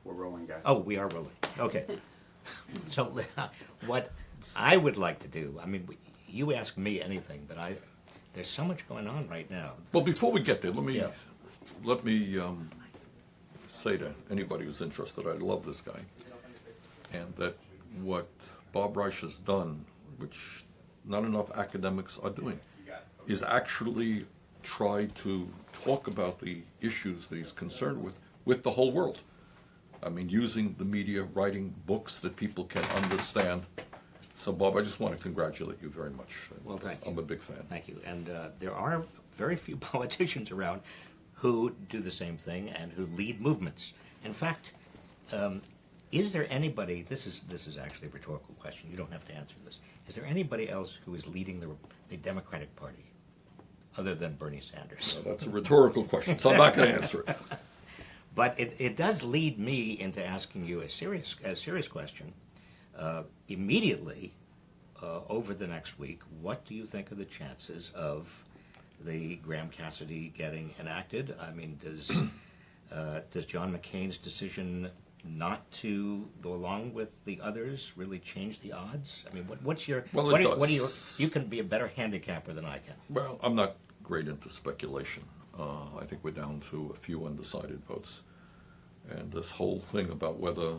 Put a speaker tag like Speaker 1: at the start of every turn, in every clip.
Speaker 1: We're rolling, guys.
Speaker 2: Oh, we are rolling. Okay. So what I would like to do, I mean, you ask me anything, but there's so much going on right now.
Speaker 3: Well, before we get there, let me
Speaker 2: Yeah.
Speaker 3: say to anybody who's interested, I love this guy, and that what Bob Reich has done, which not enough academics are doing, is actually try to talk about the issues that he's concerned with the whole world. I mean, using the media, writing books that people can understand. So, Bob, I just want to congratulate you very much.
Speaker 2: Well, thank you.
Speaker 3: I'm a big fan.
Speaker 2: Thank you. And there are very few politicians around who do the same thing and who lead movements. In fact, is there anybody, this is actually a rhetorical question, you don't have to answer this, is there anybody else who is leading the Democratic Party other than Bernie Sanders?
Speaker 3: Now, that's a rhetorical question, so I'm not going to answer it.
Speaker 2: But it does lead me into asking you a serious question. Immediately, over the next week, what do you think are the chances of the Graham-Cassidy getting enacted? I mean, does John McCain's decision not to go along with the others really change the odds? I mean, what's your...
Speaker 3: Well,
Speaker 2: what do you can be a better handicapper than I can.
Speaker 3: Well, I'm not great into speculation. I think we're down to a few undecided votes. And this whole thing about whether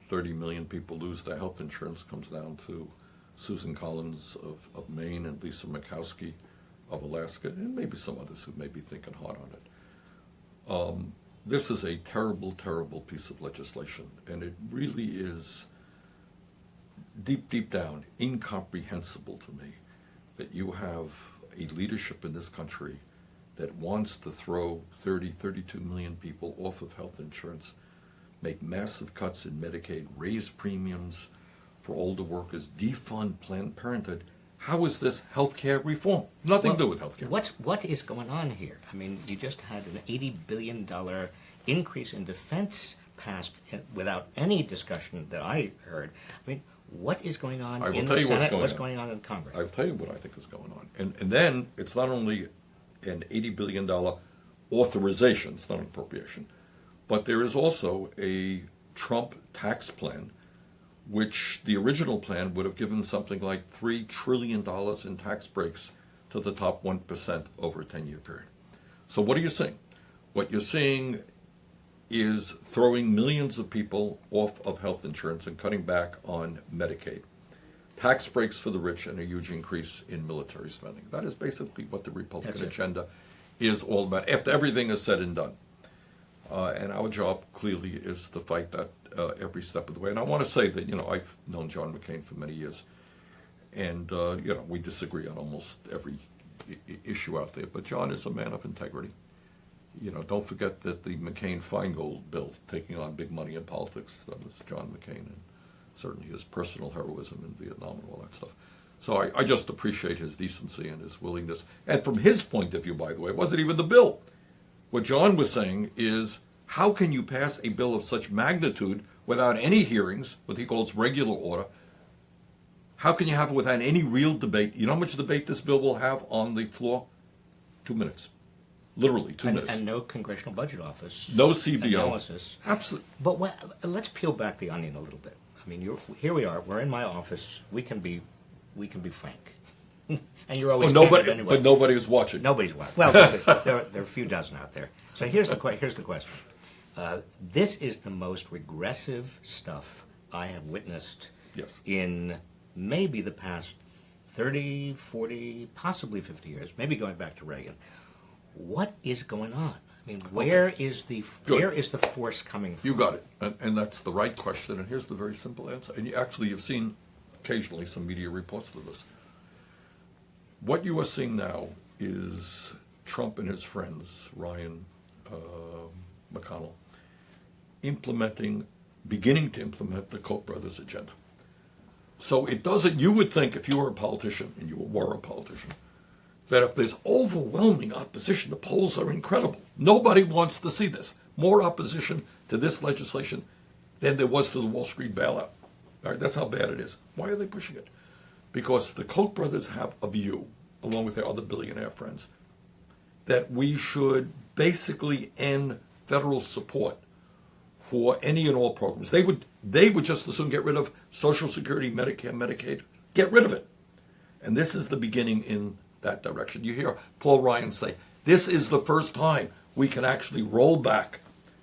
Speaker 3: 30 million people lose their health insurance comes down to Susan Collins of Maine and Lisa Murkowski of Alaska, and maybe some others who may be thinking hard on it. This is a terrible, terrible piece of legislation, and it really is deep, deep down incomprehensible to me that you have a leadership in this country that wants to throw 32 million people off of health insurance, make massive cuts in Medicaid, raise premiums for older workers, defund Planned Parenthood. How is this health care reform? Nothing to do with health care.
Speaker 2: What is going on here? I mean, you just had an $80 billion increase in defense passed without any discussion that I heard. I mean, what is going on in the Senate? What's going on in Congress?
Speaker 3: I'll tell you what I think is going on. And then it's not only an $80 billion authorization, it's not an appropriation, but there is also a Trump tax plan, which the original plan would have given something like $3 trillion in tax breaks to the top 1% over a 10-year period. So what are you seeing? What you're seeing is throwing millions of people off of health insurance and cutting back on Medicaid. Tax breaks for the rich and a huge increase in military spending. That is basically what the Republican agenda is all about, after everything is said and done. And our job clearly is to fight that every step of the way. And I want to say that, I've known John McCain for many years. And, we disagree on almost every issue out there. But John is a man of integrity. Don't forget that the McCain-Feingold bill, taking on big money in politics, that was John McCain, and certainly his personal heroism in Vietnam and all that stuff. So I just appreciate his decency and his willingness. And from his point of view, by the way, it wasn't even the bill. What John was saying is, how can you pass a bill of such magnitude without any hearings, what he calls regular order? How can you have it without any real debate? You know how much debate this bill will have on the floor? 2 minutes. Literally 2 minutes.
Speaker 2: And no Congressional Budget Office.
Speaker 3: No CBO.
Speaker 2: Analysis.
Speaker 3: Absolutely.
Speaker 2: But let's peel back the onion a little bit. I mean, here we are. We're in my office. We can be frank. And you're always candid anyway.
Speaker 3: But nobody is watching.
Speaker 2: Nobody's watching. Well, there are a few dozen out there. So here's the question. This is the most regressive stuff I have witnessed in maybe the past 30, 40, possibly 50 years, maybe going back to Reagan. What is going on? I mean, where is the force coming from?
Speaker 3: You got it. And that's the right question. And here's the very simple answer. And you've seen occasionally some media reports to this. What you are seeing now is Trump and his friends, Ryan, McConnell, beginning to implement the Koch brothers' agenda. So you would think if you were a politician, and you were a politician, that if there's overwhelming opposition, the polls are incredible. Nobody wants to see this. More opposition to this legislation than there was to the Wall Street bailout. All right, that's how bad it is. Why are they pushing it? Because the Koch brothers have a view, along with their other billionaire friends, that we should basically end federal support for any and all programs. They would just as soon get rid of Social Security, Medicare, Medicaid. Get rid of it. And this is the beginning in that direction. You hear Paul Ryan say, this is the first time we can actually roll back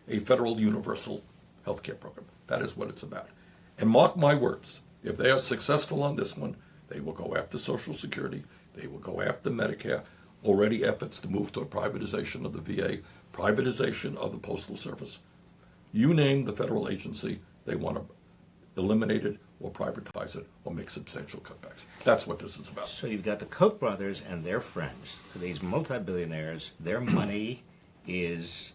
Speaker 3: a federal universal health care program. That is what it's about. And mark my words, if they are successful on this one, they will go after Social Security, they will go after Medicare, already efforts to move to a privatization of the VA, privatization of the Postal Service. You name the federal agency, they want to eliminate it or privatize it or make substantial cutbacks. That's what this is about.
Speaker 2: So you've got the Koch brothers and their friends, these multi-billionaires. Their money is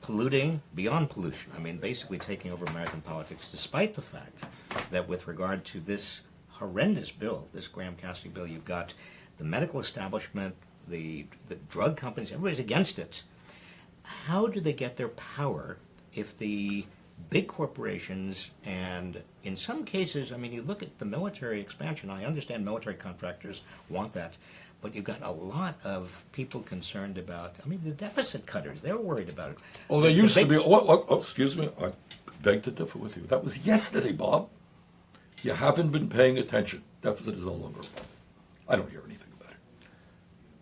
Speaker 2: polluting beyond pollution. I mean, basically taking over American politics, despite the fact that with regard to this horrendous bill, this Graham-Cassidy bill, you've got the medical establishment, the drug companies, everybody's against it. How do they get their power if the big corporations, and in some cases, I mean, you look at the military expansion, I understand military contractors want that, but you've got a lot of people concerned about, I mean, the deficit cutters, they're worried about it.
Speaker 3: Oh, they used to be, excuse me, I beg to differ with you. That was yesterday, Bob. You haven't been paying attention. Deficit is no longer a problem. I don't hear anything about it.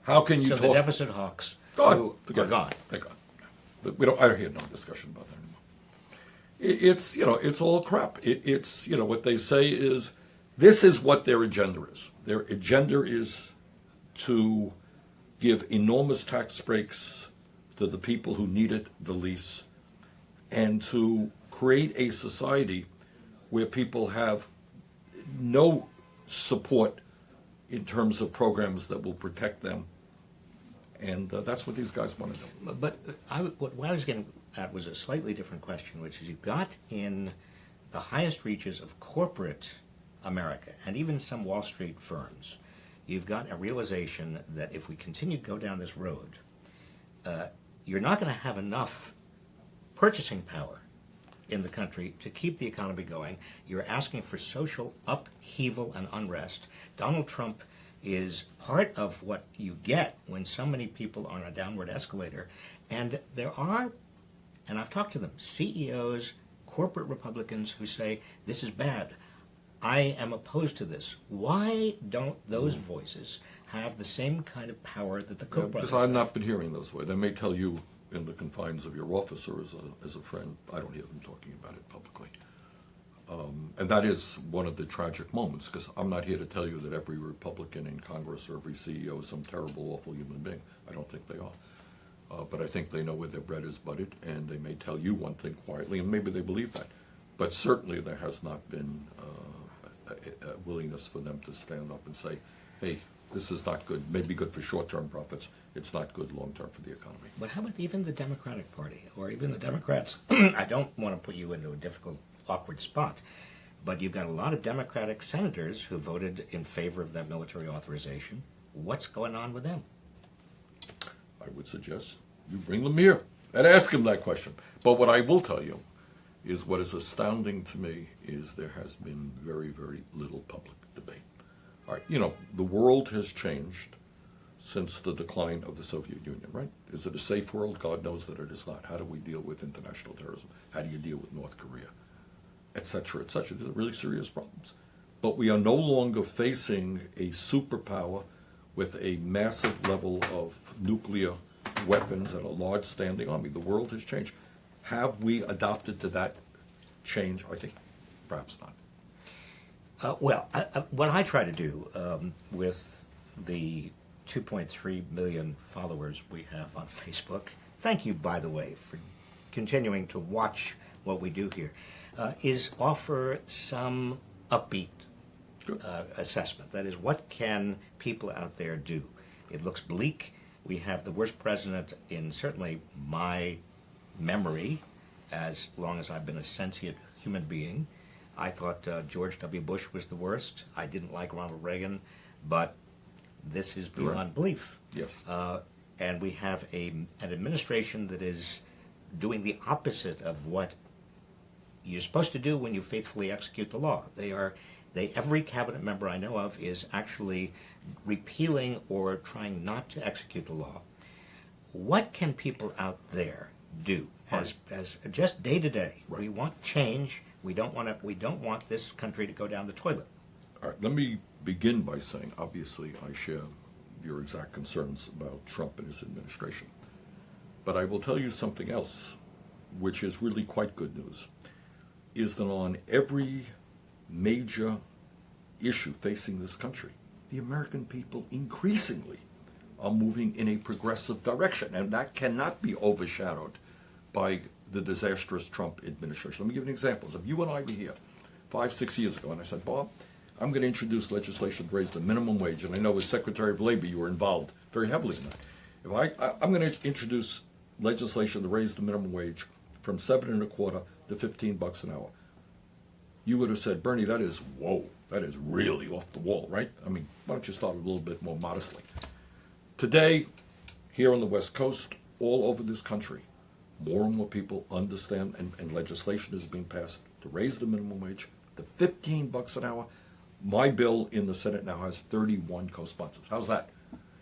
Speaker 3: How can you talk?
Speaker 2: So the deficit hawks
Speaker 3: Gone.
Speaker 2: are gone.
Speaker 3: They're gone. But I don't hear no discussion about that anymore. It's, it's all crap. It's, what they say is, this is what their agenda is. Their agenda is to give enormous tax breaks to the people who need it the least, and to create a society where people have no support in terms of programs that will protect them. And that's what these guys want to do.
Speaker 2: But what I was getting at was a slightly different question, which is you've got in the highest reaches of corporate America, and even some Wall Street firms, you've got a realization that if we continue to go down this road, you're not going to have enough purchasing power in the country to keep the economy going. You're asking for social upheaval and unrest. Donald Trump is part of what you get when so many people are on a downward escalator. And there are, and I've talked to them, CEOs, corporate Republicans who say, this is bad. I am opposed to this. Why don't those voices have the same kind of power that the Koch brothers
Speaker 3: Because I've
Speaker 2: have?
Speaker 3: not been hearing those voices. They may tell you in the confines of your office or as a friend. I don't hear them talking about it publicly. And that is one of the tragic moments, because I'm not here to tell you that every Republican in Congress or every CEO is some terrible, awful human being. I don't think they are. But I think they know where their bread is buttered, and they may tell you one thing quietly, and maybe they believe that. But certainly there has not been a willingness for them to stand up and say, hey, this is not good. Maybe good for short-term profits. It's not good long-term for the economy.
Speaker 2: But how about even the Democratic Party, or even the Democrats? I don't want to put you into a difficult, awkward spot, but you've got a lot of Democratic senators who voted in favor of that military authorization. What's going on with them?
Speaker 3: I would suggest you bring them here and ask them that question. But what I will tell you is what is astounding to me is there has been very, very little public debate. All right, the world has changed since the decline of the Soviet Union, right? Is it a safe world? God knows that it is not. How do we deal with international terrorism? How do you deal with North Korea? Et cetera, et cetera. These are really serious problems. But we are no longer facing a superpower with a massive level of nuclear weapons and a large standing army. The world has changed. Have we adopted to that change? I think perhaps not.
Speaker 2: What I try to do with the 2.3 million followers we have on Facebook, thank you, by the way, for continuing to watch what we do here, is offer some upbeat assessment. That is, what can people out there do? It looks bleak. We have the worst president in certainly my memory, as long as I've been a sentient human being. I thought George W. Bush was the worst. I didn't like Ronald Reagan, but this is beyond belief.
Speaker 3: Yes.
Speaker 2: And we have an administration that is doing the opposite of what you're supposed to do when you faithfully execute the law. Every cabinet member I know of is actually repealing or trying not to execute the law. What can people out there do as just day to day?
Speaker 3: Right.
Speaker 2: We want change. We don't want this country to go down the toilet.
Speaker 3: All right, let me begin by saying, obviously, I share your exact concerns about Trump and his administration. But I will tell you something else, which is really quite good news, is that on every major issue facing this country, the American people increasingly are moving in a progressive direction, and that cannot be overshadowed by the disastrous Trump administration. Let me give you an example. If you and I were here 5-6 years ago, and I said, Bob, I'm going to introduce legislation to raise the minimum wage, and I know as Secretary of Labor you were involved very heavily in that. If I'm going to introduce legislation to raise the minimum wage from $7.25 to $15 an hour, you would have said, Bernie, that is really off the wall, right? I mean, why don't you start a little bit more modestly? Today, here on the West Coast, all over this country, more and more people understand, and legislation is being passed to raise the minimum wage to $15 an hour. My bill in the Senate now has 31 co-sponsors. How's that?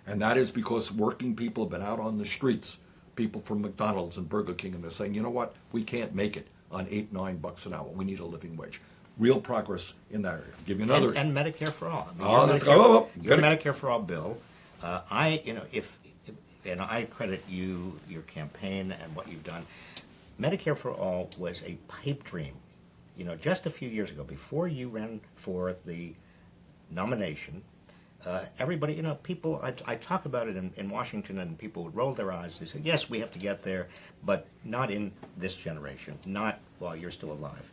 Speaker 3: And that is because working people have been out on the streets, people from McDonald's and Burger King, and they're saying, you know what, we can't make it on $8-9 an hour. We need a living wage. Real progress in that area. I'll give you another.
Speaker 2: And Medicare for all.
Speaker 3: Let's go.
Speaker 2: Your Medicare for all bill. And I credit you, your campaign, and what you've done. Medicare for all was a pipe dream. Just a few years ago, before you ran for the nomination, everybody, people, I talk about it in Washington, and people would roll their eyes. They say, yes, we have to get there, but not in this generation, not while you're still alive.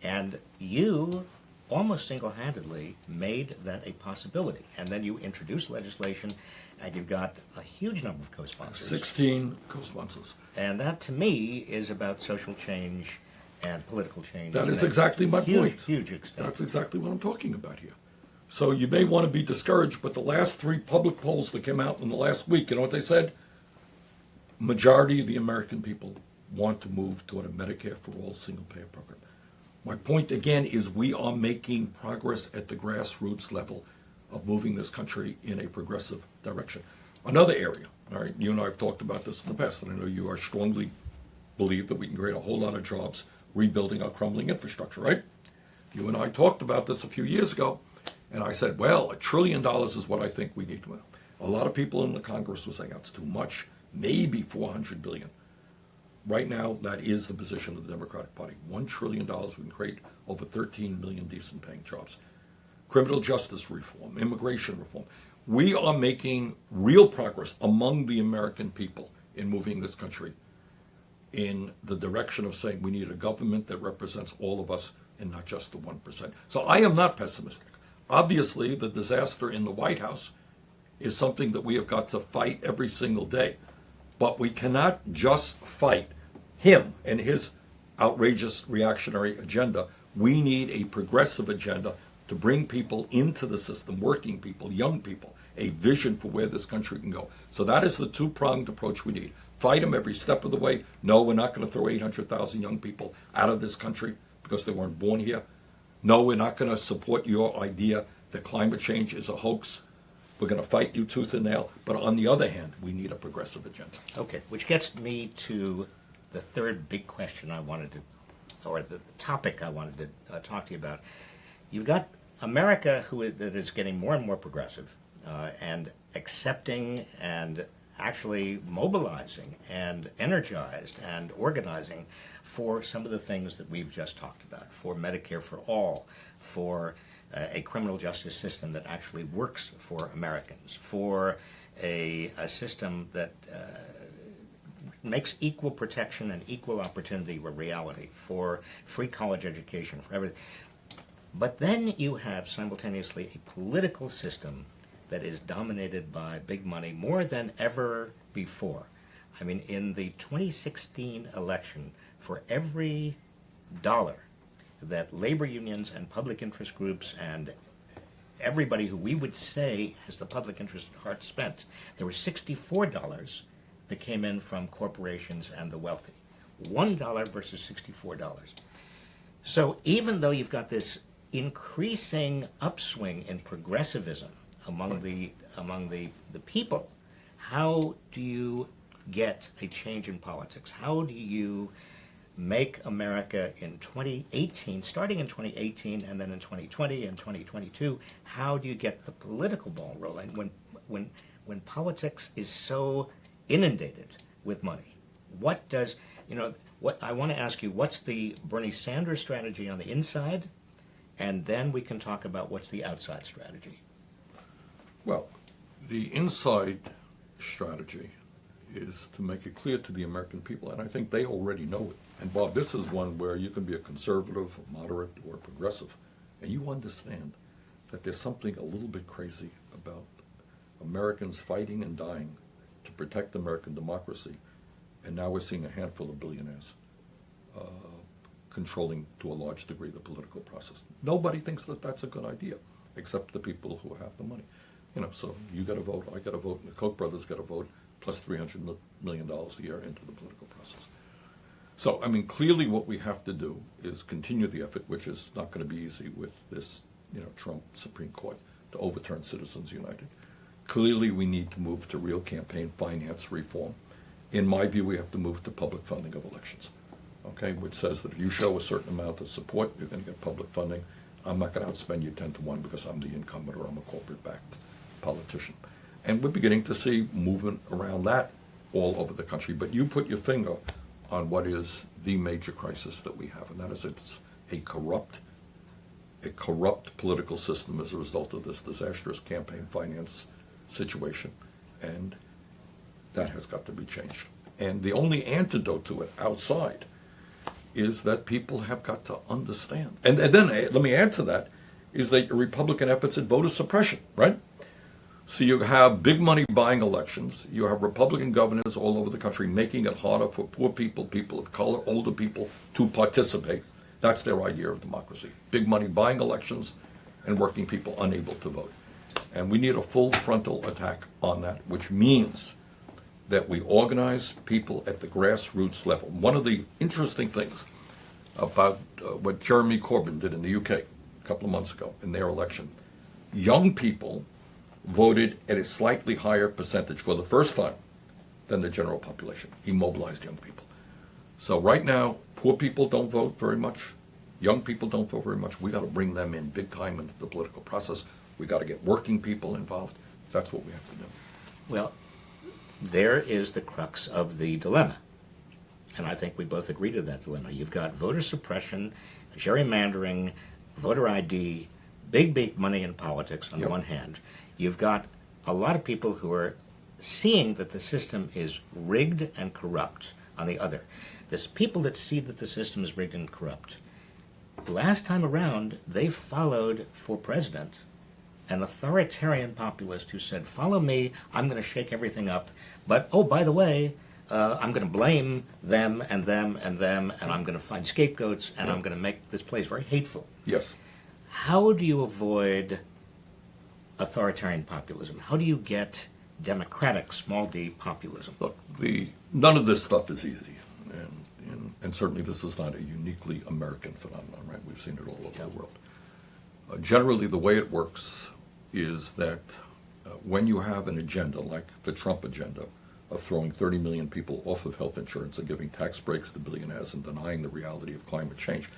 Speaker 2: And you almost single-handedly made that a possibility. And then you introduced legislation, and you've got a huge number of co-sponsors.
Speaker 3: 16 co-sponsors.
Speaker 2: And that, to me, is about social change and political change.
Speaker 3: That is exactly my point.
Speaker 2: Huge extent.
Speaker 3: That's exactly what I'm talking about here. So you may want to be discouraged, but the last 3 public polls that came out in the last week, you know what they said? Majority of the American people want to move toward a Medicare for all single-payer program. My point, again, is we are making progress at the grassroots level of moving this country in a progressive direction. Another area, all right, you and I have talked about this in the past, and I know you are strongly believe that we can create a whole lot of jobs rebuilding our crumbling infrastructure, right? You and I talked about this a few years ago, and I said, well, $1 trillion is what I think we need. Well, a lot of people in the Congress were saying that's too much, maybe $400 billion. Right now, that is the position of the Democratic Party. $1 trillion, we can create over 13 million decent paying jobs. Criminal justice reform, immigration reform. We are making real progress among the American people in moving this country in the direction of saying we need a government that represents all of us and not just the 1%. So I am not pessimistic. Obviously, the disaster in the White House is something that we have got to fight every single day. But we cannot just fight him and his outrageous reactionary agenda. We need a progressive agenda to bring people into the system, working people, young people, a vision for where this country can go. So that is the two-pronged approach we need. Fight them every step of the way. No, we're not going to throw 800,000 young people out of this country because they weren't born here. No, we're not going to support your idea that climate change is a hoax. We're going to fight you tooth and nail. But on the other hand, we need a progressive agenda.
Speaker 2: Okay, which gets me to the third big question I wanted to, or the topic I wanted to talk to you about. You've got America that is getting more and more progressive and accepting and actually mobilizing and energized and organizing for some of the things that we've just talked about, for Medicare for all, for a criminal justice system that actually works for Americans, for a system that makes equal protection and equal opportunity a reality, for free college education, for everything. But then you have simultaneously a political system that is dominated by big money more than ever before. I mean, in the 2016 election, for every dollar that labor unions and public interest groups and everybody who we would say has the public interest at heart spent, there were $64 that came in from corporations and the wealthy. $1 versus $64. So even though you've got this increasing upswing in progressivism among the people, how do you get a change in politics? How do you make America in 2018, starting in 2018 and then in 2020 and 2022, how do you get the political ball rolling when politics is so inundated with money? What does, what I want to ask you, what's the Bernie Sanders strategy on the inside? And then we can talk about what's the outside strategy.
Speaker 3: Well, the inside strategy is to make it clear to the American people, and I think they already know it. And Bob, this is one where you can be a conservative, a moderate, or a progressive, and you understand that there's something a little bit crazy about Americans fighting and dying to protect American democracy, and now we're seeing a handful of billionaires controlling to a large degree the political process. Nobody thinks that that's a good idea, except the people who have the money. So you got to vote, I got to vote, and the Koch brothers got to vote, plus $300 million a year into the political process. So, clearly what we have to do is continue the effort, which is not going to be easy with this, Trump Supreme Court, to overturn Citizens United. Clearly we need to move to real campaign finance reform. In my view, we have to move to public funding of elections, okay, which says that if you show a certain amount of support, you're going to get public funding. I'm not going to outspend you 10 to 1 because I'm the incumbent or I'm a corporate-backed politician. And we're beginning to see movement around that all over the country. But you put your finger on what is the major crisis that we have, and that is it's a corrupt political system as a result of this disastrous campaign finance situation, and that has got to be changed. And the only antidote to it outside is that people have got to understand. And then let me add to that, is that Republican efforts at voter suppression, right? So you have big money buying elections. You have Republican governors all over the country making it harder for poor people, people of color, older people to participate. That's their idea of democracy. Big money buying elections and working people unable to vote. And we need a full frontal attack on that, which means that we organize people at the grassroots level. One of the interesting things about what Jeremy Corbyn did in the UK a couple of months ago in their election, young people voted at a slightly higher percentage for the first time than the general population. He mobilized young people. So right now, poor people don't vote very much. Young people don't vote very much. We got to bring them in big time into the political process. We got to get working people involved. That's what we have to do.
Speaker 2: Well, there is the crux of the dilemma. And I think we both agree to that dilemma. You've got voter suppression, gerrymandering, voter ID, big money in politics on the one hand. You've got a lot of people who are seeing that the system is rigged and corrupt on the other. There's people that see that the system is rigged and corrupt. Last time around, they followed for president an authoritarian populist who said, follow me, I'm going to shake everything up, but, oh, by the way, I'm going to blame them and them and them, and I'm going to find scapegoats, and I'm going to make this place very hateful.
Speaker 3: Yes.
Speaker 2: How do you avoid authoritarian populism? How do you get democratic, small d, populism?
Speaker 3: Look, none of this stuff is easy, and certainly this is not a uniquely American phenomenon, right? We've seen it all over the world. Generally, the way it works is that when you have an agenda like the Trump agenda of throwing 30 million people off of health insurance and giving tax breaks to billionaires and denying the reality of climate change,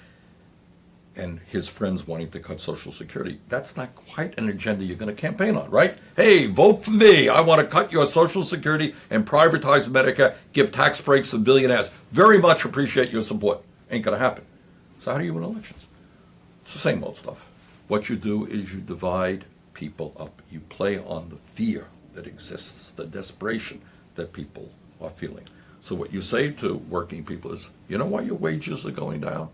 Speaker 3: and his friends wanting to cut Social Security, that's not quite an agenda you're going to campaign on, right? Hey, vote for me. I want to cut your Social Security and privatize Medicare, give tax breaks to billionaires. Very much appreciate your support. Ain't going to happen. So how do you win elections? It's the same old stuff. What you do is you divide people up. You play on the fear that exists, the desperation that people are feeling. So what you say to working people is, you know why your wages are going down?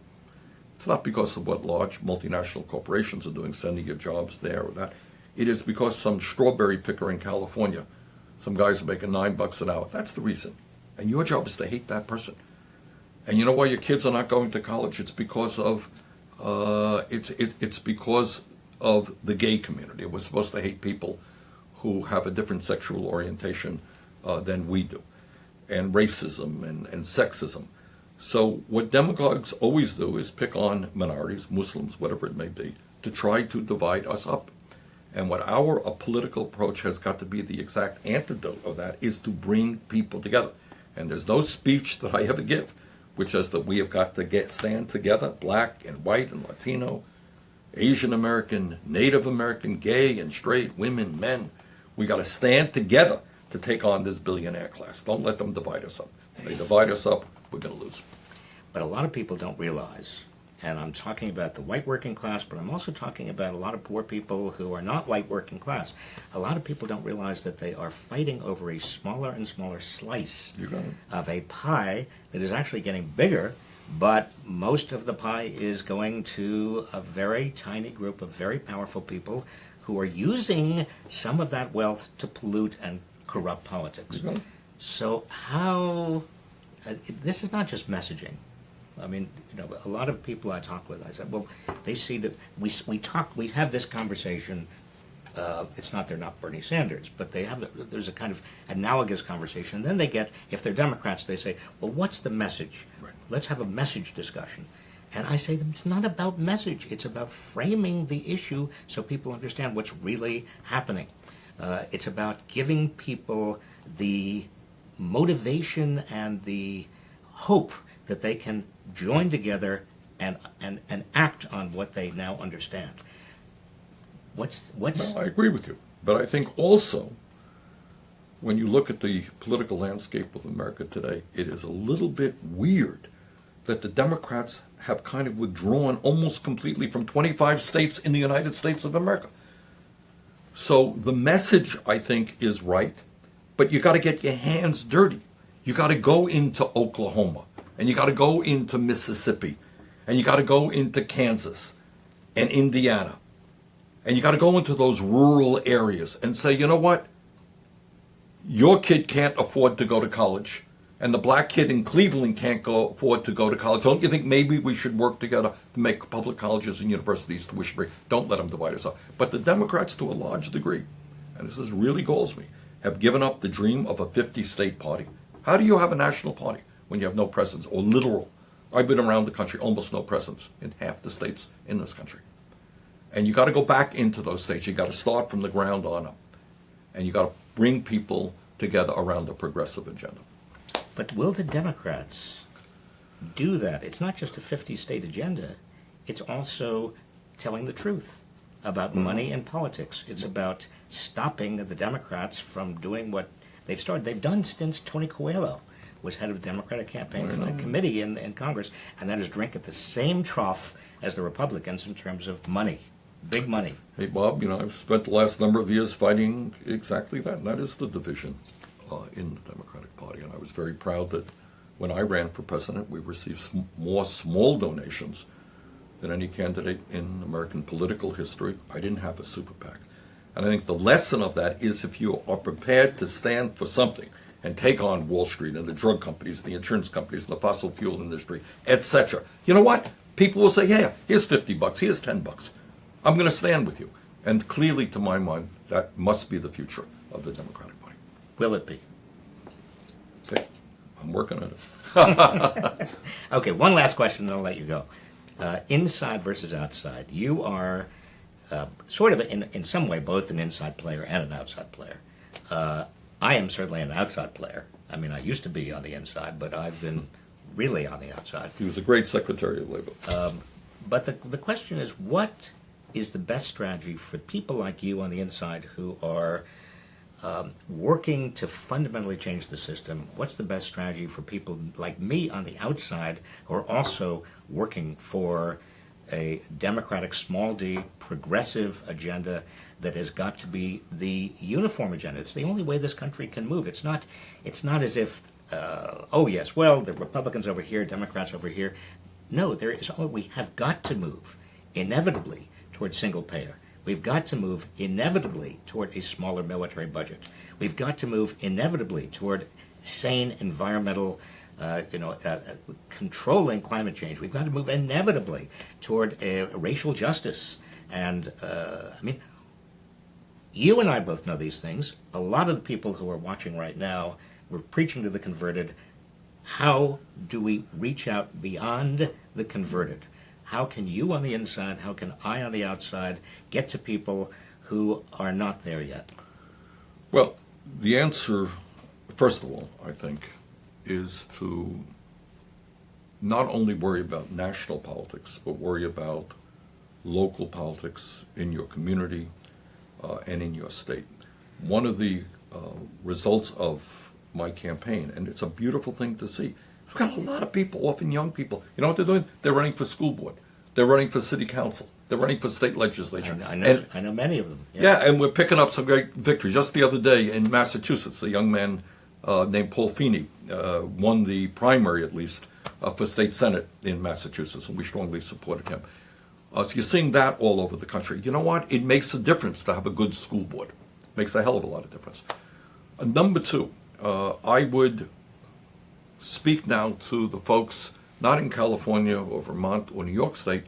Speaker 3: It's not because of what large multinational corporations are doing, sending your jobs there or that. It is because some strawberry picker in California, some guys are making $9 an hour. That's the reason. And your job is to hate that person. And you know why your kids are not going to college? It's because of it's because of the gay community. We're supposed to hate people who have a different sexual orientation than we do, and racism and sexism. So what demagogues always do is pick on minorities, Muslims, whatever it may be, to try to divide us up. And what our political approach has got to be, the exact antidote of that, is to bring people together. And there's no speech that I ever give which says that we have got to stand together, black and white and Latino, Asian American, Native American, gay and straight, women, men. We got to stand together to take on this billionaire class. Don't let them divide us up. When they divide us up, we're going to lose.
Speaker 2: But a lot of people don't realize, and I'm talking about the white working class, but I'm also talking about a lot of poor people who are not white working class. A lot of people don't realize that they are fighting over a smaller and smaller slice of a pie that is actually getting bigger, but most of the pie is going to a very tiny group of very powerful people who are using some of that wealth to pollute and corrupt politics. So how, this is not just messaging. I mean, a lot of people I talk with, I said, well, they see that we have this conversation. It's not, they're not Bernie Sanders, but there's a kind of analogous conversation. And then they get, if they're Democrats, they say, well, what's the message?
Speaker 3: Right.
Speaker 2: Let's have a message discussion. And I say to them, it's not about message. It's about framing the issue so people understand what's really happening. It's about giving people the motivation and the hope that they can join together and act on what they now understand. What's
Speaker 3: No, I agree with you. But I think also, when you look at the political landscape of America today, it is a little bit weird that the Democrats have kind of withdrawn almost completely from 25 states in the United States of America. So the message, I think, is right, but you got to get your hands dirty. You got to go into Oklahoma, and you got to go into Mississippi, and you got to go into Kansas and Indiana, and you got to go into those rural areas and say, you know what? Your kid can't afford to go to college, and the black kid in Cleveland can't afford to go to college. Don't you think maybe we should work together to make public colleges and universities tuition-free? Don't let them divide us up. But the Democrats, to a large degree, and this really galls me, have given up the dream of a 50-state party. How do you have a national party when you have no presence, or literal? I've been around the country, almost no presence in half the states in this country. And you got to go back into those states. You got to start from the ground on up. And you got to bring people together around a progressive agenda.
Speaker 2: But will the Democrats do that? It's not just a 50-state agenda. It's also telling the truth about money and politics. It's about stopping the Democrats from doing what they've started. They've done since Tony Coelho was head of the Democratic campaign for the committee in Congress, and that is drink at the same trough as the Republicans in terms of money, big money.
Speaker 3: Hey, Bob, I've spent the last number of years fighting exactly that, and that is the division in the Democratic Party. And I was very proud that when I ran for president, we received more small donations than any candidate in American political history. I didn't have a super PAC. And I think the lesson of that is if you are prepared to stand for something and take on Wall Street and the drug companies, the insurance companies, the fossil fuel industry, etc. You know what? People will say, yeah, here's $50, here's $10. I'm going to stand with you. And clearly, to my mind, that must be the future of the Democratic Party.
Speaker 2: Will it be?
Speaker 3: Okay, I'm working on it.
Speaker 2: Okay, one last question, and I'll let you go. Inside versus outside. You are sort of, in some way, both an inside player and an outside player. I am certainly an outside player. I mean, I used to be on the inside, but I've been really on the outside.
Speaker 3: He was a great Secretary of Labor.
Speaker 2: But the question is, what is the best strategy for people like you on the inside who are working to fundamentally change the system? What's the best strategy for people like me on the outside who are also working for a democratic, small d, progressive agenda that has got to be the uniform agenda? It's the only way this country can move. It's not as if, oh yes, well, the Republicans over here, Democrats over here. No, we have got to move inevitably toward single payer. We've got to move inevitably toward a smaller military budget. We've got to move inevitably toward sane environmental, controlling climate change. We've got to move inevitably toward racial justice. And, you and I both know these things. A lot of the people who are watching right now, we're preaching to the converted. How do we reach out beyond the converted? How can you on the inside, how can I on the outside get to people who are not there yet?
Speaker 3: Well, the answer, first of all, I think, is to not only worry about national politics, but worry about local politics in your community and in your state. One of the results of my campaign, and it's a beautiful thing to see, we've got a lot of people, often young people, you know what they're doing? They're running for school board. They're running for city council. They're running for state legislature.
Speaker 2: I know many of them.
Speaker 3: Yeah, and we're picking up some great victories. Just the other day in Massachusetts, a young man named Paul Feeney won the primary, at least, for state senate in Massachusetts, and we strongly supported him. So you're seeing that all over the country. You know what? It makes a difference to have a good school board. It makes a hell of a lot of difference. Number two, I would speak now to the folks, not in California or Vermont or New York State,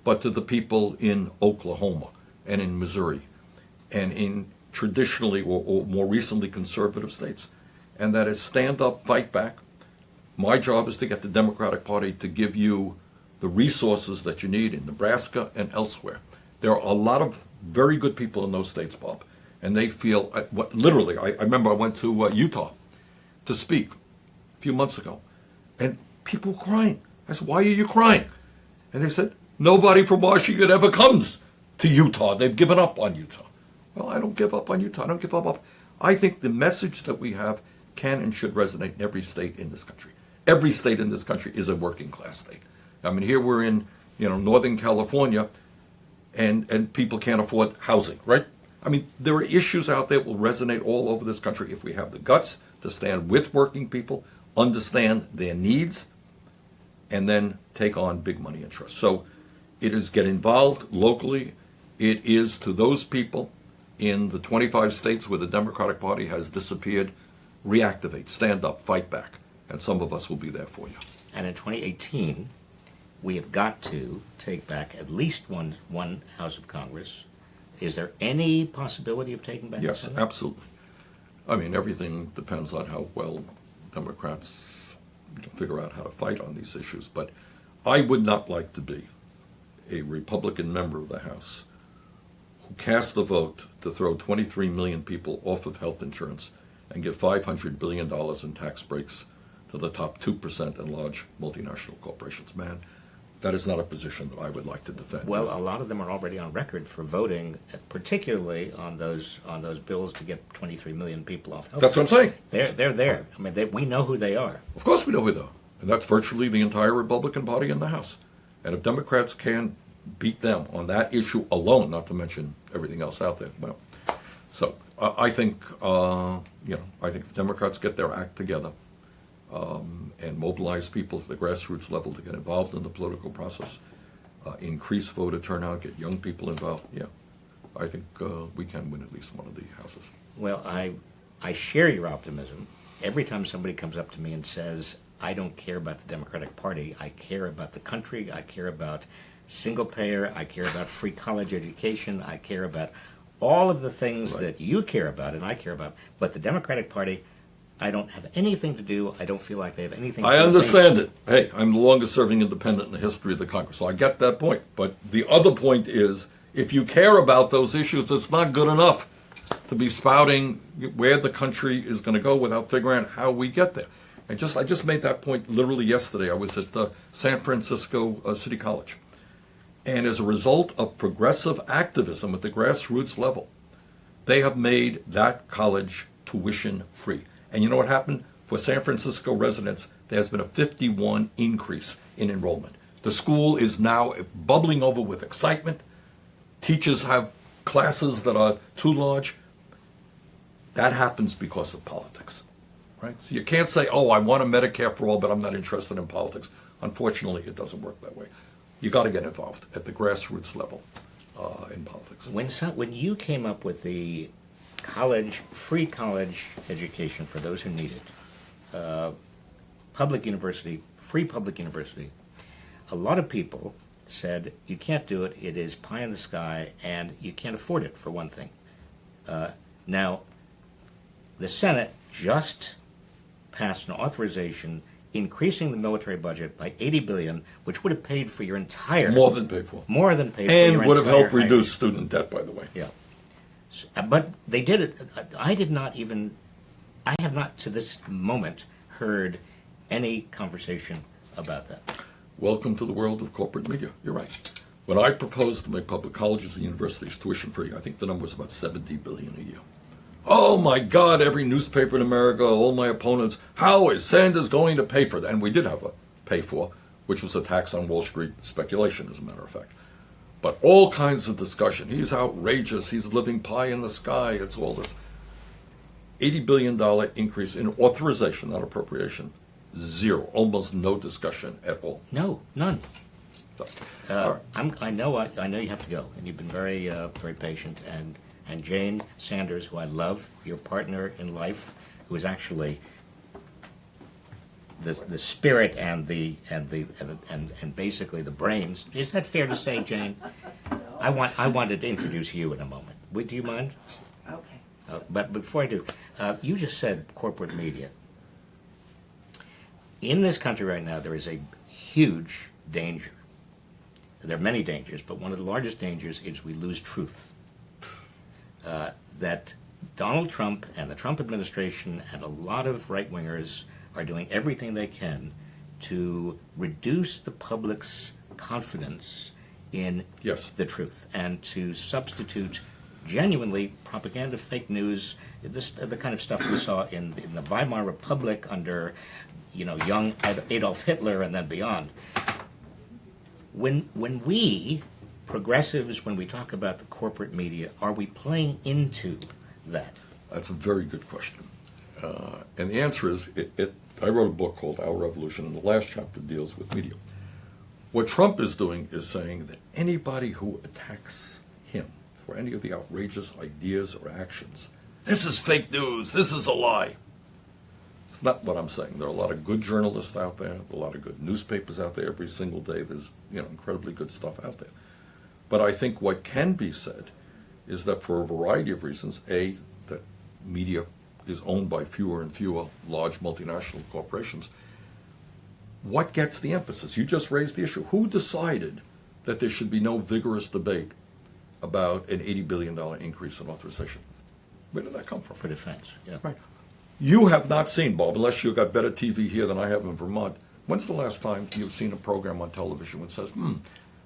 Speaker 3: but to the people in Oklahoma and in Missouri and in traditionally or more recently conservative states. And that is stand up, fight back. My job is to get the Democratic Party to give you the resources that you need in Nebraska and elsewhere. There are a lot of very good people in those states, Bob, and they feel, literally, I remember I went to Utah to speak a few months ago, and people were crying. I said, why are you crying? And they said, nobody from Washington ever comes to Utah. They've given up on Utah. Well, I don't give up on Utah. I don't give up. I think the message that we have can and should resonate in every state in this country. Every state in this country is a working class state. I mean, here we're in, Northern California, and people can't afford housing, right? I mean, there are issues out there that will resonate all over this country if we have the guts to stand with working people, understand their needs, and then take on big money interests. So it is get involved locally. It is to those people in the 25 states where the Democratic Party has disappeared, reactivate, stand up, fight back, and some of us will be there for you.
Speaker 2: And in 2018, we have got to take back at least one House of Congress. Is there any possibility of taking back the
Speaker 3: Yes,
Speaker 2: Senate?
Speaker 3: absolutely. I mean, everything depends on how well Democrats figure out how to fight on these issues. But I would not like to be a Republican member of the House who cast the vote to throw 23 million people off of health insurance and give $500 billion in tax breaks to the top 2% and large multinational corporations. Man, that is not a position that I would like to defend.
Speaker 2: Well, a lot of them are already on record for voting, particularly on those bills to get 23 million people off health.
Speaker 3: That's what I'm saying.
Speaker 2: They're there. I mean, we know who they are.
Speaker 3: Of course we know who they are. And that's virtually the entire Republican Party in the House. And if Democrats can beat them on that issue alone, not to mention everything else out there, well, so I think, I think if Democrats get their act together and mobilize people at the grassroots level to get involved in the political process, increase voter turnout, get young people involved, I think we can win at least one of the houses.
Speaker 2: Well, I share your optimism. Every time somebody comes up to me and says, I don't care about the Democratic Party, I care about the country, I care about single payer, I care about free college education, I care about all of the things that you care about and I care about, but the Democratic Party, I don't have anything to do. I don't feel like they have anything to do.
Speaker 3: I understand it. Hey, I'm the longest serving independent in the history of the Congress, so I get that point. But the other point is, if you care about those issues, it's not good enough to be spouting where the country is going to go without figuring out how we get there. I just made that point literally yesterday. I was at San Francisco City College. And as a result of progressive activism at the grassroots level, they have made that college tuition free. And you know what happened? For San Francisco residents, there has been a 51 increase in enrollment. The school is now bubbling over with excitement. Teachers have classes that are too large. That happens because of politics, right? So you can't say, oh, I want a Medicare for all, but I'm not interested in politics. Unfortunately, it doesn't work that way. You got to get involved at the grassroots level in politics.
Speaker 2: When you came up with the free college education for those who need it, public university, free public university, a lot of people said, you can't do it, it is pie in the sky, and you can't afford it, for one thing. Now, the Senate just passed an authorization increasing the military budget by $80 billion, which would have paid for your entire...
Speaker 3: More than paid for.
Speaker 2: More than paid for your entire...
Speaker 3: And would have helped reduce student debt, by the way.
Speaker 2: Yeah. But they did it. I have not to this moment heard any conversation about that.
Speaker 3: Welcome to the world of corporate media. You're right. When I proposed to make public colleges and universities tuition free, I think the number was about $70 billion a year. Oh my God, every newspaper in America, all my opponents, how is Sanders going to pay for that? And we did have a pay for, which was a tax on Wall Street speculation, as a matter of fact. But all kinds of discussion. He's outrageous. He's living pie in the sky. It's all this. $80 billion increase in authorization, not appropriation. Zero. Almost no discussion at all.
Speaker 2: No, none.
Speaker 3: So, all right.
Speaker 2: I know you have to go, and you've been very very patient. And Jane Sanders, who I love, your partner in life, who is actually the spirit and basically the brains. Is that fair to say, Jane? I wanted to introduce you in a moment. Do you mind?
Speaker 1: Okay.
Speaker 2: But before I do, you just said corporate media. In this country right now, there is a huge danger. There are many dangers, but one of the largest dangers is we lose truth. That Donald Trump and the Trump administration and a lot of right-wingers are doing everything they can to reduce the public's confidence in
Speaker 3: Yes.
Speaker 2: the truth and to substitute genuinely propaganda, fake news, the kind of stuff we saw in the Weimar Republic under, young Adolf Hitler and then beyond. When we progressives, when we talk about the corporate media, are we playing into that?
Speaker 3: That's a very good question. And the answer is, I wrote a book called Our Revolution, and the last chapter deals with media. What Trump is doing is saying that anybody who attacks him for any of the outrageous ideas or actions, this is fake news, this is a lie. It's not what I'm saying. There are a lot of good journalists out there, a lot of good newspapers out there every single day. There's incredibly good stuff out there. But I think what can be said is that for a variety of reasons, A, that media is owned by fewer and fewer large multinational corporations. What gets the emphasis? You just raised the issue. Who decided that there should be no vigorous debate about an $80 billion increase in authorization? Where did that come from?
Speaker 2: For defense, yeah.
Speaker 3: Right. You have not seen, Bob, unless you've got better TV here than I have in Vermont. When's the last time you've seen a program on television which says,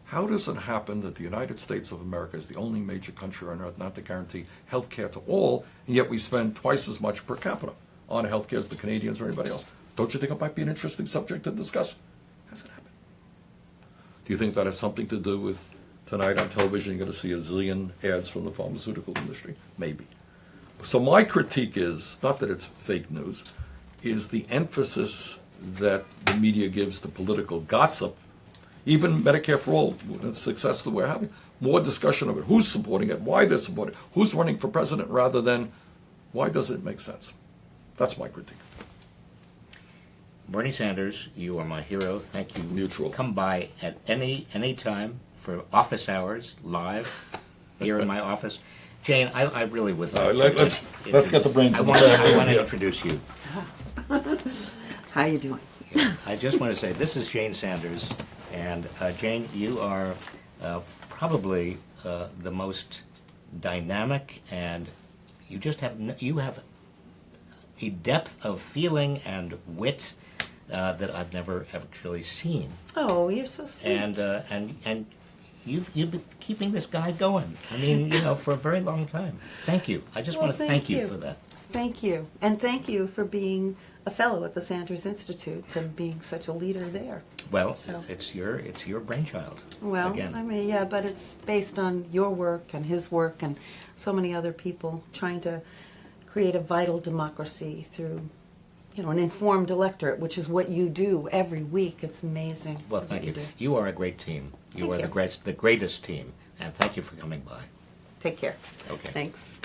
Speaker 3: how does it happen that the United States of America is the only major country on earth not to guarantee health care to all, and yet we spend twice as much per capita on health care as the Canadians or anybody else? Don't you think it might be an interesting subject to discuss? Hasn't happened. Do you think that has something to do with tonight on television you're going to see a zillion ads from the pharmaceutical industry? Maybe. So my critique is, not that it's fake news, is the emphasis that the media gives to political gossip. Even Medicare for All, the success that we're having, more discussion of it. Who's supporting it? Why they're supporting it? Who's running for president? Rather than, why does it make sense? That's my critique.
Speaker 2: Bernie Sanders, you are my hero. Thank you.
Speaker 3: Mutual.
Speaker 2: Come by at any time for office hours, live, here in my office. Jane, I really would like
Speaker 3: Let's get the brains
Speaker 2: I
Speaker 3: in the
Speaker 2: want
Speaker 3: back.
Speaker 2: to introduce you.
Speaker 1: How you doing?
Speaker 2: I just want to say, this is Jane Sanders, and Jane, you are probably the most dynamic, and you have a depth of feeling and wit that I've never actually seen.
Speaker 1: Oh, you're so sweet.
Speaker 2: And you've been keeping this guy going. I mean, for a very long time. Thank you. I just want to thank you for that.
Speaker 1: Thank you. And thank you for being a fellow at the Sanders Institute and being such a leader there.
Speaker 2: Well,
Speaker 1: So-
Speaker 2: it's your brainchild.
Speaker 1: Well,
Speaker 2: again.
Speaker 1: I mean, yeah, but it's based on your work and his work and so many other people trying to create a vital democracy through, an informed electorate, which is what you do every week. It's amazing.
Speaker 2: Well,
Speaker 1: what
Speaker 2: thank you.
Speaker 1: do.
Speaker 2: You are a great team. You
Speaker 1: Thank
Speaker 2: are
Speaker 1: you.
Speaker 2: the greatest team, and thank you for coming by.
Speaker 1: Take care.
Speaker 2: Okay.
Speaker 1: Thanks.